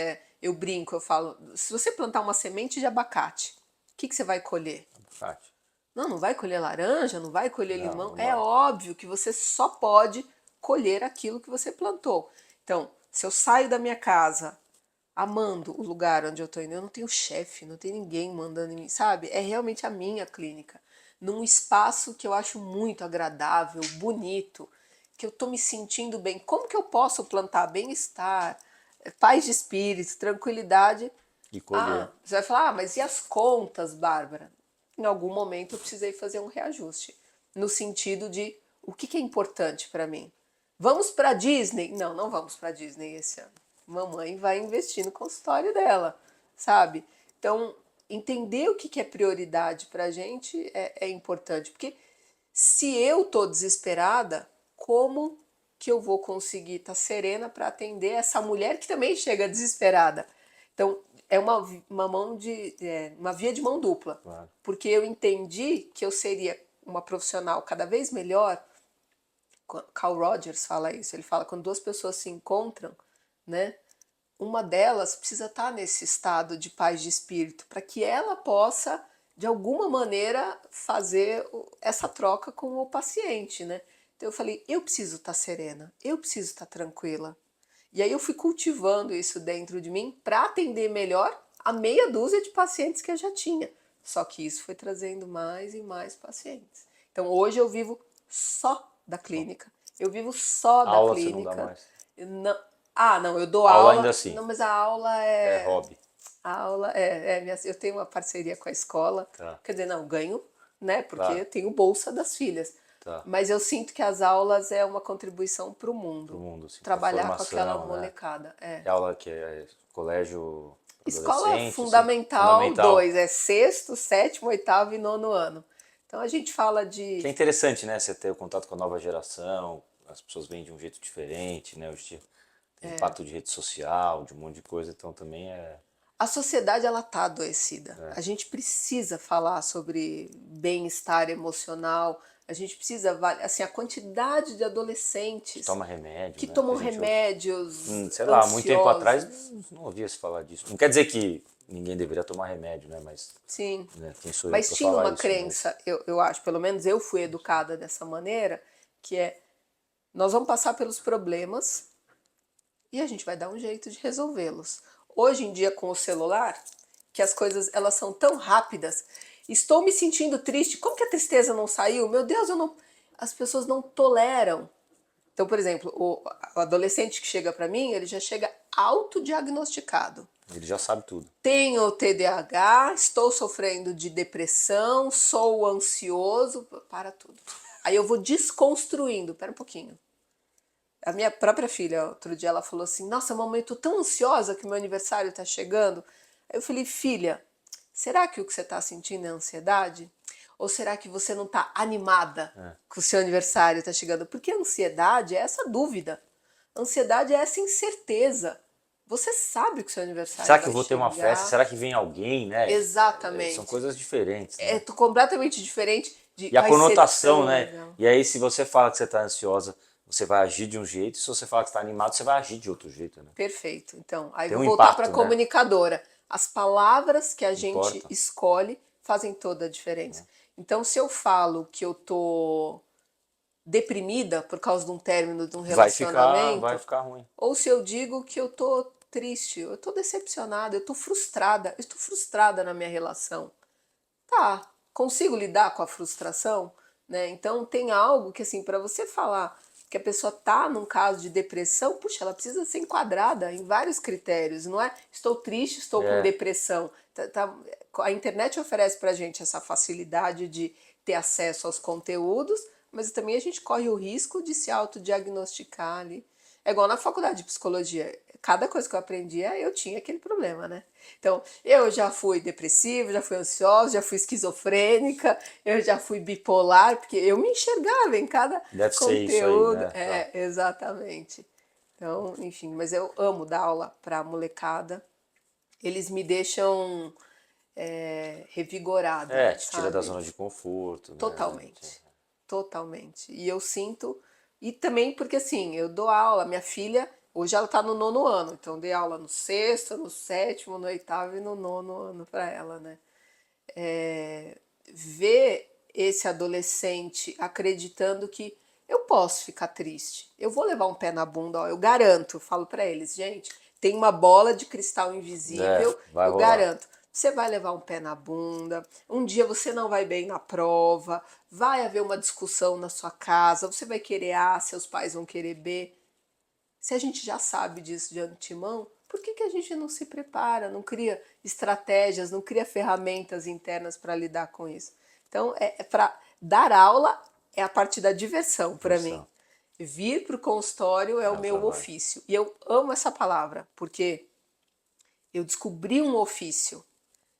eu brinco, eu falo, se você plantar uma semente de abacate, o que você vai colher?
Abacate.
Não, não vai colher laranja, não vai colher
Não,
limão.
não
É
vai.
óbvio que você só pode colher aquilo que você plantou. Então, se eu saio da minha casa amando o lugar onde eu tô indo, eu não tenho chefe, não tem ninguém mandando em mim, sabe? É realmente a minha clínica, num espaço que eu acho muito agradável, bonito, que eu tô me sentindo bem. Como que eu posso plantar bem-estar, paz de espírito, tranquilidade?
E
Ah,
colher.
você vai falar, ah, mas e as contas, Bárbara? Em algum momento eu precisei fazer um reajuste, no sentido de o que é importante para mim. Vamos para Disney? Não, não vamos para Disney esse ano. Mamãe vai investir no consultório dela, sabe? Então, entender o que é prioridade para a gente é importante, porque se eu tô desesperada, como que eu vou conseguir estar serena para atender essa mulher que também chega desesperada? Então, é uma via de mão dupla,
Claro.
porque eu entendi que eu seria uma profissional cada vez melhor. Carl Rogers fala isso, ele fala quando duas pessoas se encontram, né? Uma delas precisa estar nesse estado de paz de espírito para que ela possa de alguma maneira fazer essa troca com o paciente, né? Então eu falei, eu preciso estar serena, eu preciso estar tranquila. E aí eu fui cultivando isso dentro de mim para atender melhor a meia dúzia de pacientes que eu já tinha. Só que isso foi trazendo mais e mais pacientes. Então hoje eu vivo só da
Só.
clínica. Eu vivo só da
Aula você não dá
clínica.
mais.
Não, não, eu dou
Aula ainda
aula.
assim.
Não, mas a aula
É
é.
hobby.
A aula eu tenho uma parceria com a escola.
Tá.
Quer dizer, não, ganho, né? Porque
Claro.
eu tenho bolsa das filhas.
Tá.
Mas eu sinto que as aulas é uma contribuição para o
Pro
mundo.
mundo, assim, pra
Trabalhar com aquela
formação, né?
molecada. É.
Que aula que é colégio para
Escola
adolescente, assim,
Fundamental
fundamental.
2 é sexto, sétimo, oitavo e nono ano. Então a gente fala
Que
de
é interessante, né? Você ter o contato com a nova geração, as pessoas vêm de um jeito diferente, né? Hoje tem impacto de rede social, de um monte de coisa, então também é.
a sociedade ela tá adoecida. A gente precisa falar sobre bem-estar emocional. A gente precisa, assim, a quantidade de
Que
adolescentes
toma remédio,
que
né? Que
tomam
a gente ouve.
remédios
Sei lá, muito tempo atrás
ansiosos.
não ouvia se falar disso. Não quer dizer que ninguém deveria tomar remédio, né? Mas
Sim.
né, quem sou eu
Mas
para
tinha
falar
uma
isso? Mas
crença, eu acho, pelo menos eu fui educada dessa maneira, que é nós vamos passar pelos problemas e a gente vai dar um jeito de resolvê-los. Hoje em dia com o celular, que as coisas elas são tão rápidas, estou me sentindo triste. Como que a tristeza não saiu? Meu Deus, eu não. As pessoas não toleram. Então, por exemplo, o adolescente que chega para mim, ele já chega autodiagnosticado.
Ele já sabe tudo.
Tenho TDAH, estou sofrendo de depressão, sou ansioso, para tudo. Aí eu vou desconstruindo, pera um pouquinho. A minha própria filha, outro dia, ela falou assim, nossa, mamãe, eu tô tão ansiosa que meu aniversário tá chegando. Aí eu falei, filha, será que o que você tá sentindo é ansiedade? Ou será que você não tá animada que o seu aniversário tá chegando? Porque a ansiedade é essa dúvida. A ansiedade é essa incerteza. Você sabe que o seu aniversário
Será que eu
vai
vou ter uma festa?
chegar.
Será que vem alguém, né? São
Exatamente.
coisas diferentes,
É
né?
completamente diferente de
E a
vai ser
conotação,
tão
né?
legal.
E aí, se você fala que você está ansiosa, você vai agir de um jeito. Se você fala que está animado, você vai agir de outro jeito, né?
Perfeito. Então, aí
Tem
vou
um
voltar para a
impacto, né?
comunicadora. As palavras que a gente
Importa.
escolhe fazem toda a diferença. Então, se eu falo que eu tô deprimida por causa de um término de um
Vai
relacionamento,
ficar ruim.
ou se eu digo que eu tô triste, eu tô decepcionada, eu estou frustrada na minha relação. Tá, consigo lidar com a frustração, né? Então tem algo que assim, para você falar que a pessoa tá num caso de depressão, puxa, ela precisa ser enquadrada em vários critérios, não é? Estou triste, estou com
É,
depressão. A internet oferece pra gente essa facilidade de ter acesso aos conteúdos, mas também a gente corre o risco de se autodiagnosticar ali. É igual na faculdade de psicologia. Cada coisa que eu aprendia, eu tinha aquele problema, né? Então, eu já fui depressiva, já fui ansiosa, já fui esquizofrênica, eu já fui bipolar, porque eu me enxergava em cada
deve ser isso aí,
conteúdo.
né? Tá.
É, exatamente. Então, enfim, mas eu amo dar aula pra molecada. Eles me deixam revigorada,
É, te tira da
sabe?
zona de conforto, né?
Totalmente. Totalmente. E eu sinto. E também porque assim, eu dou aula, minha filha, hoje ela tá no 9º ano, então dei aula no 6º, no 7º, no 8º e no 9º ano para ela, né? Ver esse adolescente acreditando que eu posso ficar triste, eu vou levar um pé na bunda, ó, eu garanto, falo para eles, gente, tem uma bola de cristal
É,
invisível,
vai
eu
rolar.
garanto. Você vai levar um pé na bunda, um dia você não vai bem na prova, vai haver uma discussão na sua casa, você vai querer A, seus pais vão querer B. Se a gente já sabe disso de antemão, por que a gente não se prepara, não cria estratégias, não cria ferramentas internas para lidar com isso? Então, para dar aula é a parte da diversão para mim.
Versão.
Vir para o consultório é
É
o
um
meu
trabalho.
ofício. E eu amo essa palavra, porque eu descobri um ofício.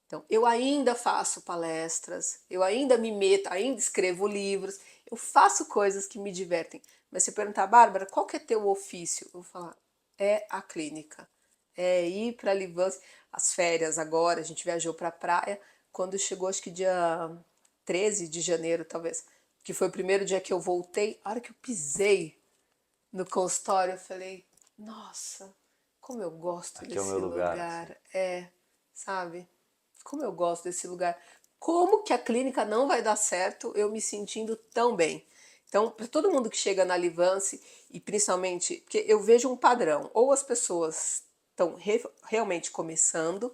Então, eu ainda faço palestras, eu ainda me meto, ainda escrevo livros, eu faço coisas que me divertem. Mas se perguntar, Bárbara, qual que é teu ofício? Eu vou falar, é a clínica. É ir para Livância. As férias agora, a gente viajou para a praia, quando chegou, acho que dia 13 de janeiro, talvez, que foi o primeiro dia que eu voltei, a hora que eu pisei no consultório, eu falei, nossa, como eu gosto
Aqui é o meu
desse
lugar, assim.
lugar. Sabe? Como eu gosto desse lugar. Como que a clínica não vai dar certo eu me sentindo tão bem? Então, para todo mundo que chega na Livance, e principalmente, porque eu vejo um padrão, ou as pessoas estão realmente começando,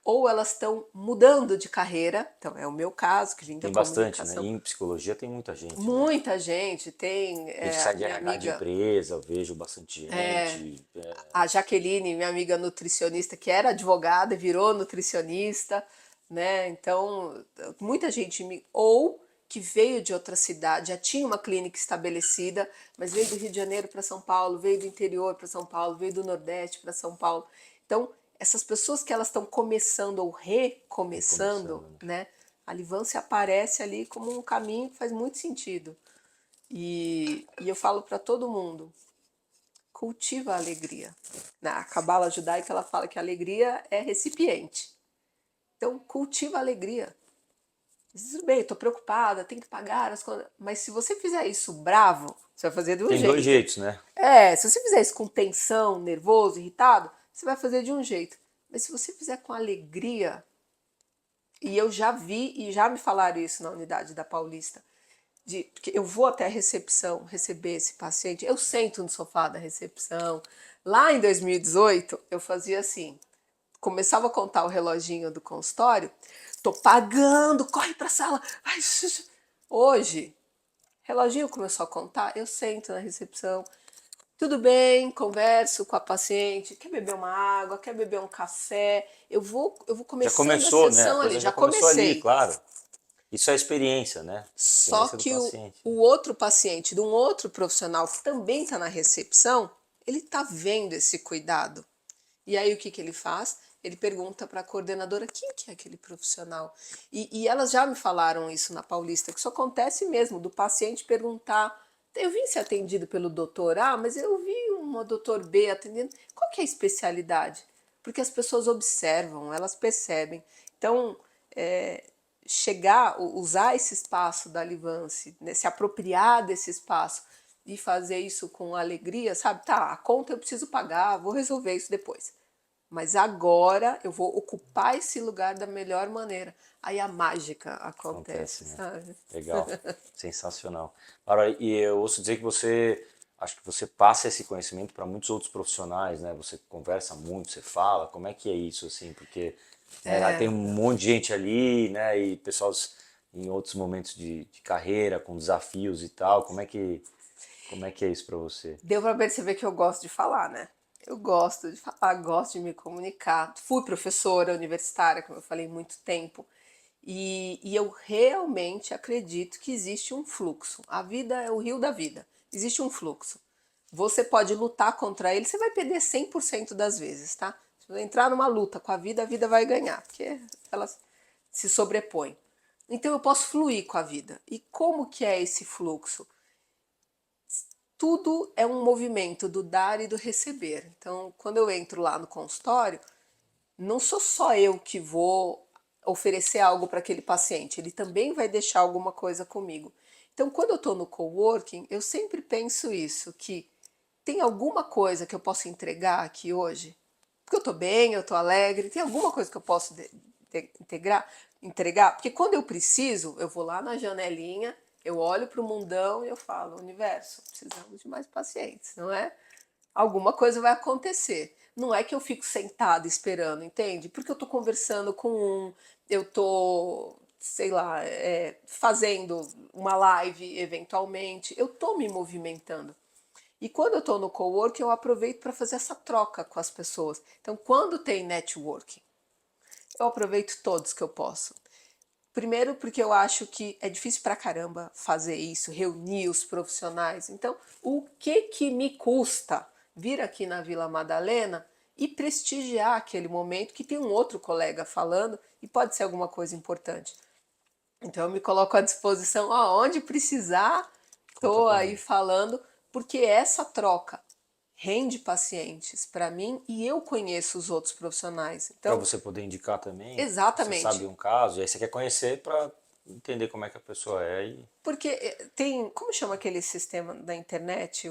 ou elas estão mudando de carreira. Então, é o meu caso, que vim da
Tem bastante, né? E
comunicação.
em psicologia tem muita gente, né?
Muita gente tem,
Gente que sai de
minha
RH de
amiga
empresa, eu vejo bastante gente.
a Jaqueline, minha amiga nutricionista, que era advogada e virou nutricionista, né? Então, muita gente ou que veio de outra cidade, já tinha uma clínica estabelecida, mas veio do Rio de Janeiro para São Paulo, veio do interior para São Paulo, veio do Nordeste para São Paulo. Então, essas pessoas que elas estão começando ou recomeçando,
Recomeçando, né?
né? A Livância aparece ali como um caminho que faz muito sentido. E eu falo para todo mundo, cultiva a alegria. Na Cabala judaica ela fala que a alegria é recipiente. Então cultiva a alegria. Tudo bem, estou preocupada, tenho que pagar as contas. Mas se você fizer isso bravo, você vai fazer de um
Tem dois
jeito.
jeitos, né?
Se você fizer isso com tensão, nervoso, irritado, você vai fazer de um jeito. Mas se você fizer com alegria, e eu já vi e já me falaram isso na unidade da Paulista, porque eu vou até a recepção receber esse paciente, eu sento no sofá da recepção. Lá em 2018, eu fazia assim, começava a contar o reloginho do consultório, tô pagando, corre pra sala. Ai, hoje, reloginho começou a contar, eu sento na recepção, Tudo bem, converso com a paciente, quer beber uma água, quer beber um café, eu vou
Já
começando a
começou, né? A
sessão ali,
coisa já
já
começou ali,
comecei.
claro. Isso é a experiência, né?
Só
Experiência do
que o,
paciente.
o outro paciente de um outro profissional que também está na recepção, ele está vendo esse cuidado. E aí o que ele faz? Ele pergunta para a coordenadora quem que é aquele profissional. E elas já me falaram isso na Paulista, que isso acontece mesmo, do paciente perguntar, eu vim ser atendido pelo doutor A, mas eu vi uma doutor B atendendo. Qual que é a especialidade? Porque as pessoas observam, elas percebem. Então, é, usar esse espaço da Livance, né, se apropriar desse espaço e fazer isso com alegria, sabe? Tá, a conta eu preciso pagar, vou resolver isso depois. Mas agora eu vou ocupar esse lugar da melhor maneira. Aí a mágica acontece,
Acontece, né?
sabe?
Legal, sensacional. Agora, e eu ouço dizer que acho que você passa esse conhecimento para muitos outros profissionais, né? Você conversa muito, você fala, como é que é isso, assim? Porque né, tem um monte de gente ali, né? E pessoal em outros momentos de carreira, com desafios e tal, como é que é isso para você?
Deu para perceber que eu gosto de falar, né? Eu gosto de falar, gosto de me comunicar. Fui professora universitária, como eu falei, muito tempo. E eu realmente acredito que existe um fluxo. A vida é o rio da vida. Existe um fluxo. Você pode lutar contra ele, você vai perder 100% das vezes, tá? Se você entrar numa luta com a vida vai ganhar, porque ela se sobrepõe. Então eu posso fluir com a vida. E como que é esse fluxo? Tudo é um movimento do dar e do receber. Então, quando eu entro lá no consultório, não sou só eu que vou oferecer algo para aquele paciente, ele também vai deixar alguma coisa comigo. Então, quando eu estou no coworking, eu sempre penso isso, que tem alguma coisa que eu posso entregar aqui hoje? Porque eu estou bem, eu estou alegre, tem alguma coisa que eu posso entregar? Porque quando eu preciso, eu vou lá na janelinha, eu olho para o mundão e eu falo, universo, precisamos de mais pacientes, não é? Alguma coisa vai acontecer. Não é que eu fico sentada esperando, entende? Porque eu tô conversando com eu tô, sei lá, fazendo uma live eventualmente, eu tô me movimentando. E quando eu tô no coworking, eu aproveito para fazer essa troca com as pessoas. Então, quando tem networking, eu aproveito todos que eu posso. Primeiro, porque eu acho que é difícil pra caramba fazer isso, reunir os profissionais. Então, o que me custa vir aqui na Vila Madalena e prestigiar aquele momento que tem um outro colega falando e pode ser alguma coisa importante? Então, eu me coloco à disposição, ó, onde precisar,
Conta
tô aí
comigo.
falando, porque essa troca rende pacientes para mim e eu conheço os outros profissionais.
Para
Então,
você poder indicar também, você sabe
exatamente.
um caso, e aí você quer conhecer para entender como é que a pessoa é e
Porque tem, como chama aquele sistema da internet,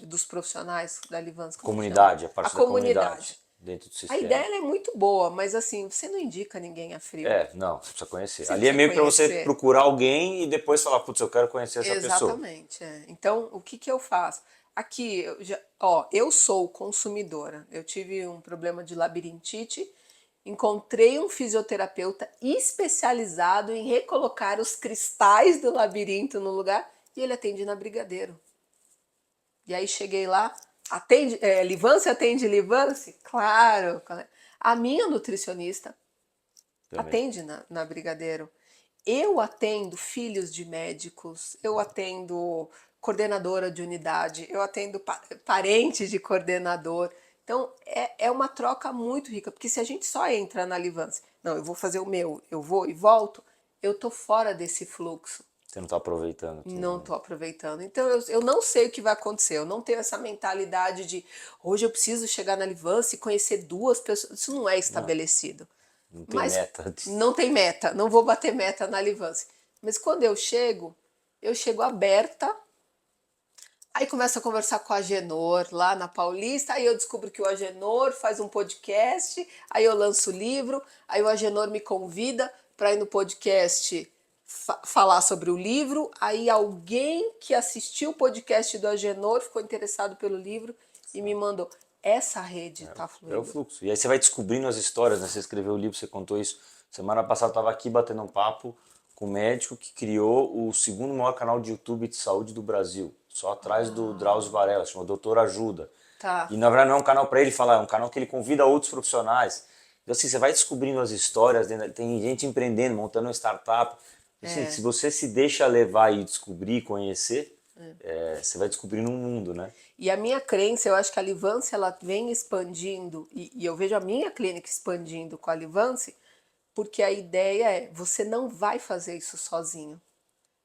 dos profissionais da Livans, como que chama?
comunidade, a
A
parte da
comunidade.
comunidade dentro do
A
sistema.
ideia ela é muito boa, mas assim, você não indica ninguém a frio.
Não, você precisa conhecer.
Você
Ali é
precisa
meio para você
conhecer.
procurar alguém e depois falar, putz, eu quero conhecer essa pessoa.
Exatamente. Então, o que eu faço? Aqui, ó, eu sou consumidora. Eu tive um problema de labirintite, encontrei um fisioterapeuta especializado em recolocar os cristais do labirinto no lugar e ele atende na Brigadeiro. E aí cheguei lá, atende, Livance atende Livance? Claro. A minha nutricionista
Também.
atende na Brigadeiro. Eu atendo filhos de médicos, eu atendo coordenadora de unidade, eu atendo parente de coordenador. Então é uma troca muito rica, porque se a gente só entra na Livance, não, eu vou fazer o meu, eu vou e volto, eu tô fora desse fluxo.
Você não está aproveitando tudo,
Não
né?
estou aproveitando. Então eu não sei o que vai acontecer. Eu não tenho essa mentalidade de hoje eu preciso chegar na Livance e conhecer duas pessoas. Isso não é
Não,
estabelecido.
não tem
Mas
meta.
não tem meta. Não vou bater meta na Livance. Mas quando eu chego aberta. Aí começo a conversar com a Agenor lá na Paulista, aí eu descubro que o Agenor faz um podcast, aí eu lanço o livro, aí o Agenor me convida para ir no podcast falar sobre o livro, aí alguém que assistiu o podcast do Agenor ficou interessado pelo livro e me mandou. Essa rede tá
É o
fluindo.
fluxo. E aí você vai descobrindo as histórias, né? Você escreveu o livro, você contou isso. Semana passada eu estava aqui batendo um papo com um médico que criou o segundo maior canal de YouTube de saúde do Brasil. só atrás do Drauzio Varela, chama Doutor Ajuda.
Tá.
E na verdade não é um canal para ele falar, é um canal que ele convida outros profissionais. Então assim, você vai descobrindo as histórias, tem gente empreendendo, montando uma startup. Assim, se você se deixa levar e descobrir, conhecer, você vai descobrindo um mundo, né?
E a minha crença, eu acho que a Livance ela vem expandindo, e eu vejo a minha clínica expandindo com a Livance, porque a ideia é, você não vai fazer isso sozinho.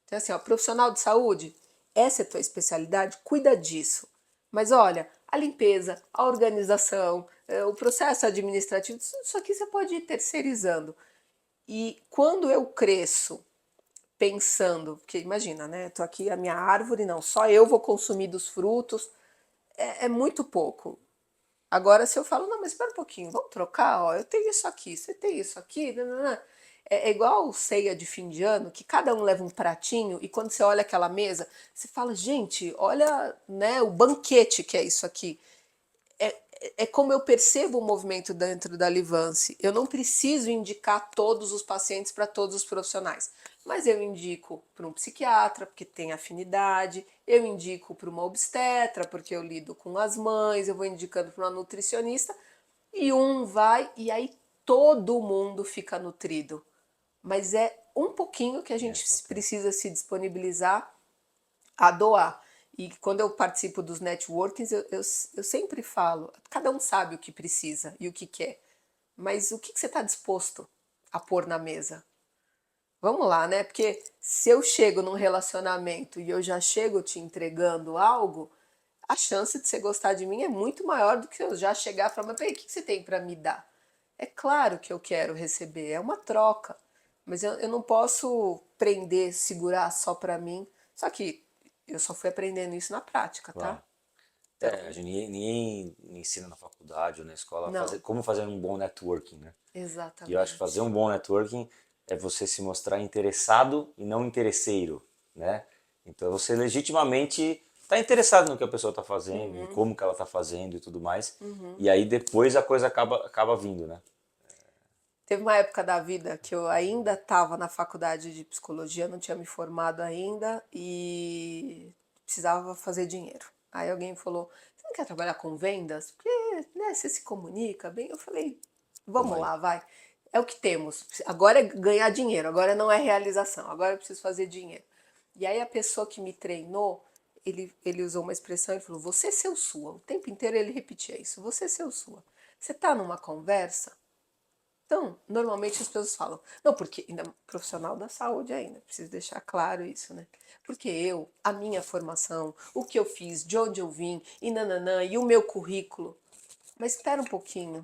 Então, assim, ó, profissional de saúde, essa é a tua especialidade, cuida disso. Mas olha, a limpeza, a organização, o processo administrativo, isso aqui você pode ir terceirizando. E quando eu cresço pensando, porque imagina, né? Tô aqui a minha árvore, não, só eu vou consumir dos frutos, é muito pouco. Agora, se eu falo, não, mas espera um pouquinho, vamos trocar, ó, eu tenho isso aqui, você tem isso aqui, nananã. É igual ceia de fim de ano, que cada um leva um pratinho e quando você olha aquela mesa, você fala, gente, olha, né, o banquete que é isso aqui. É como eu percebo o movimento dentro da Livance. Eu não preciso indicar todos os pacientes para todos os profissionais, mas eu indico para um psiquiatra, porque tem afinidade, eu indico para uma obstetra, porque eu lido com as mães, eu vou indicando para uma nutricionista, e um vai, e aí todo mundo fica nutrido. Mas é um pouquinho que a gente precisa se disponibilizar a doar. E quando eu participo dos networkings, eu sempre falo, cada um sabe o que precisa e o que quer, mas o que você está disposto a pôr na mesa? Vamos lá, né? Porque se eu chego num relacionamento e eu já chego te entregando algo, a chance de você gostar de mim é muito maior do que eu já chegar e falar, mas peraí, o que você tem para me dar? É claro que eu quero receber, é uma troca, mas eu não posso prender, segurar só para mim. Só que eu só fui aprendendo isso na prática,
Claro.
tá? Então,
A gente, ninguém ensina na faculdade ou na escola
não,
como fazer um bom networking, né? E eu acho que fazer
exatamente.
um bom networking é você se mostrar interessado e não interesseiro, né? Então você legitimamente está interessado no que a pessoa está fazendo, em como que ela está fazendo e tudo mais. E aí depois a coisa acaba vindo, né?
Teve uma época da vida que eu ainda estava na faculdade de psicologia, não tinha me formado ainda e precisava fazer dinheiro. Aí alguém falou: você não quer trabalhar com vendas? Porque né, você se comunica bem. Eu falei:
Toma
vamos
aí.
lá, vai. É o que temos. Agora é ganhar dinheiro, agora não é realização, agora eu preciso fazer dinheiro. E aí a pessoa que me treinou, ele usou uma expressão, ele falou: você seu sua. O tempo inteiro ele repetia isso: você seu sua. Você está numa conversa. Então, normalmente as pessoas falam, não, porque ainda profissional da saúde ainda, preciso deixar claro isso, né? Porque eu, a minha formação, o que eu fiz, de onde eu vim, e nananã, e o meu currículo. Mas espera um pouquinho.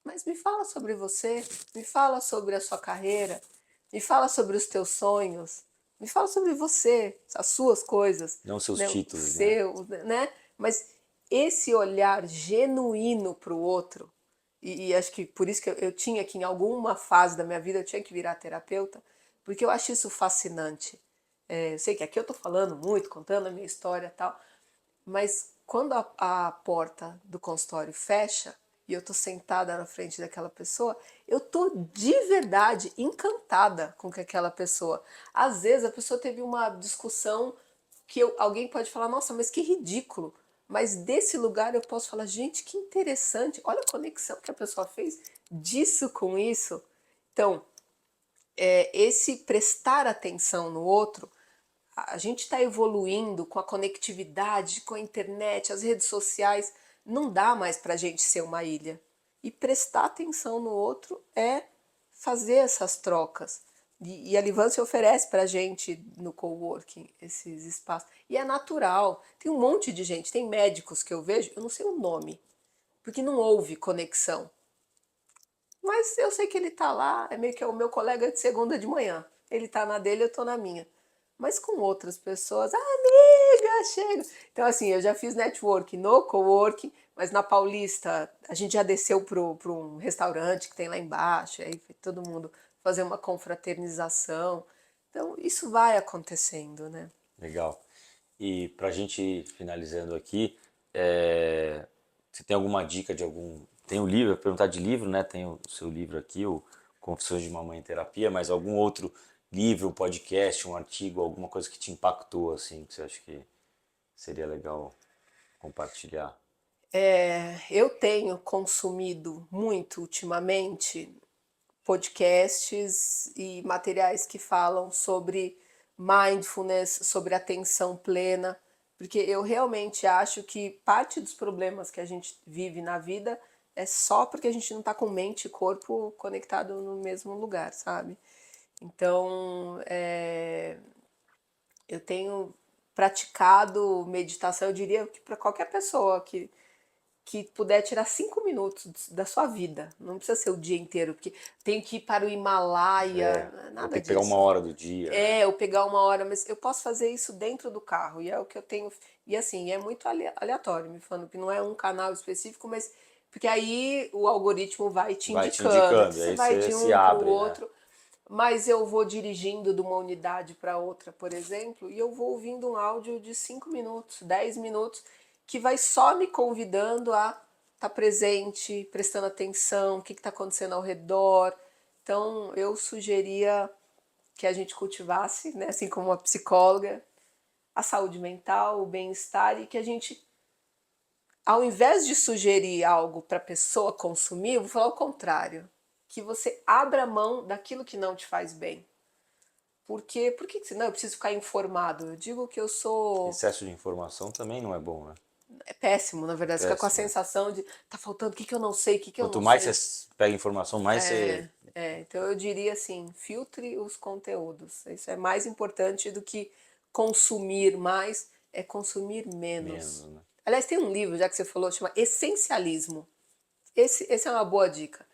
Mas me fala sobre você, me fala sobre a sua carreira, me fala sobre os teus sonhos, me fala sobre você, as suas coisas,
Não seus
né? O
títulos, né?
seu, né? Mas esse olhar genuíno para o outro, e acho que por isso que eu tinha que, em alguma fase da minha vida, eu tinha que virar terapeuta, porque eu acho isso fascinante. Eu sei que aqui eu tô falando muito, contando a minha história e tal, mas quando a porta do consultório fecha e eu tô sentada na frente daquela pessoa, eu tô de verdade encantada com que aquela pessoa. Às vezes a pessoa teve uma discussão que alguém pode falar, nossa, mas que ridículo. Mas desse lugar eu posso falar, gente, que interessante. Olha a conexão que a pessoa fez disso com isso. Então, esse prestar atenção no outro, a gente está evoluindo com a conectividade, com a internet, as redes sociais. Não dá mais para a gente ser uma ilha. E prestar atenção no outro é fazer essas trocas. E a Livância oferece para a gente no coworking esses espaços. E é natural. Tem um monte de gente, tem médicos que eu vejo, eu não sei o nome, porque não houve conexão. Mas eu sei que ele tá lá, é meio que o meu colega de segunda de manhã. Ele tá na dele, eu tô na minha. Mas com outras pessoas, amiga, chega. Então, assim, eu já fiz network no coworking, mas na Paulista a gente já desceu pro um restaurante que tem lá embaixo, aí foi todo mundo fazer uma confraternização. Então, isso vai acontecendo, né?
Legal. E pra gente ir finalizando aqui, você tem alguma dica de algum. Tem o livro, eu ia perguntar de livro, né? Tem o seu livro aqui, o Confissões de uma Mãe em Terapia, mas algum outro livro, um podcast, um artigo, alguma coisa que te impactou, assim, que você acha que seria legal compartilhar?
Eu tenho consumido muito ultimamente podcasts e materiais que falam sobre mindfulness, sobre atenção plena, porque eu realmente acho que parte dos problemas que a gente vive na vida é só porque a gente não está com mente e corpo conectado no mesmo lugar, sabe? Então, eu tenho praticado meditação, eu diria que para qualquer pessoa que puder tirar 5 minutos da sua vida, não precisa ser o dia inteiro, porque tenho que ir para o Himalaia,
É,
não é
ou
nada
tem que pegar uma
disso.
hora do dia, né?
Eu pegar uma hora, mas eu posso fazer isso dentro do carro, e é o que eu tenho. E assim, é muito aleatório, me falando que não é um canal específico, mas. Porque aí o algoritmo vai te
Vai te
indicando,
indicando,
então
e
você
aí
vai
você
de
se
um para o
abre, né?
outro. Mas eu vou dirigindo de uma unidade para outra, por exemplo, e eu vou ouvindo um áudio de 5 minutos, 10 minutos, que vai só me convidando a estar presente, prestando atenção, o que está acontecendo ao redor. Então, eu sugeria que a gente cultivasse, né, assim como uma psicóloga, a saúde mental, o bem-estar e que a gente, ao invés de sugerir algo para a pessoa consumir, eu vou falar o contrário, que você abra mão daquilo que não te faz bem. Por que não, eu preciso ficar informado. Eu digo que eu sou
Excesso de informação também não é bom, né?
péssimo, na
É
verdade, você fica com a
péssimo, né?
sensação de tá faltando, o que que eu não sei, o que que eu
Quanto
não
mais
sei.
você pega informação, mais você...
Então eu diria assim, filtre os conteúdos. Isso é mais importante do que consumir mais, é consumir menos.
Menos, né?
Aliás, tem um livro, já que você falou, chama Essencialismo. Esse é uma boa dica.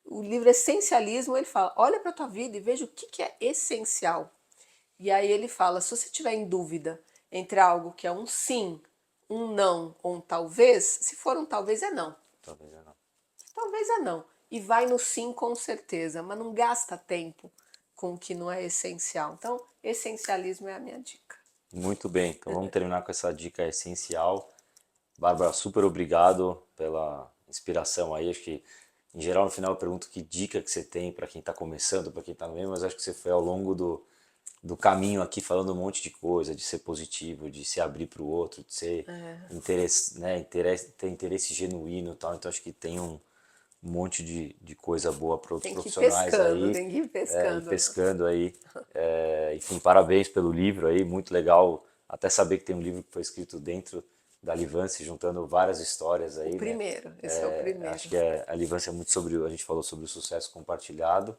O livro Essencialismo, ele fala, olha para a tua vida e veja o que que é essencial. E aí ele fala, se você tiver em dúvida entre algo que é um sim, um não ou um talvez, se for um talvez é não.
Talvez não.
Talvez é não. E vai no sim com certeza, mas não gasta tempo com o que não é essencial. Então, essencialismo é a minha dica.
Muito bem, então vamos terminar com essa dica essencial. Bárbara, super obrigado pela inspiração aí. Acho que, em geral, no final eu pergunto que dica que você tem para quem está começando, para quem está no meio, mas acho que você foi ao longo do caminho aqui falando um monte de coisa, de ser positivo, de se abrir para o outro, de ser interesse, né, ter interesse genuíno e tal. Então acho que tem um monte de coisa boa para outros
Tem que ir
profissionais
pescando,
aí,
tem que ir
ir
pescando.
pescando aí. Enfim, parabéns pelo livro aí, muito legal até saber que tem um livro que foi escrito dentro da Livance, juntando várias histórias
O
aí, né?
primeiro, esse é o
Acho
primeiro.
que a Livance é muito sobre, a gente falou sobre o sucesso compartilhado.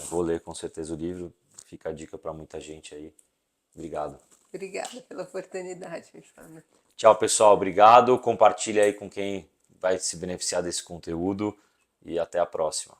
Vou ler com certeza o livro, fica a dica para muita gente aí. Obrigado.
Obrigada pela oportunidade, Fábio.
Tchau, pessoal. Obrigado. Compartilha aí com quem vai se beneficiar desse conteúdo e até a próxima.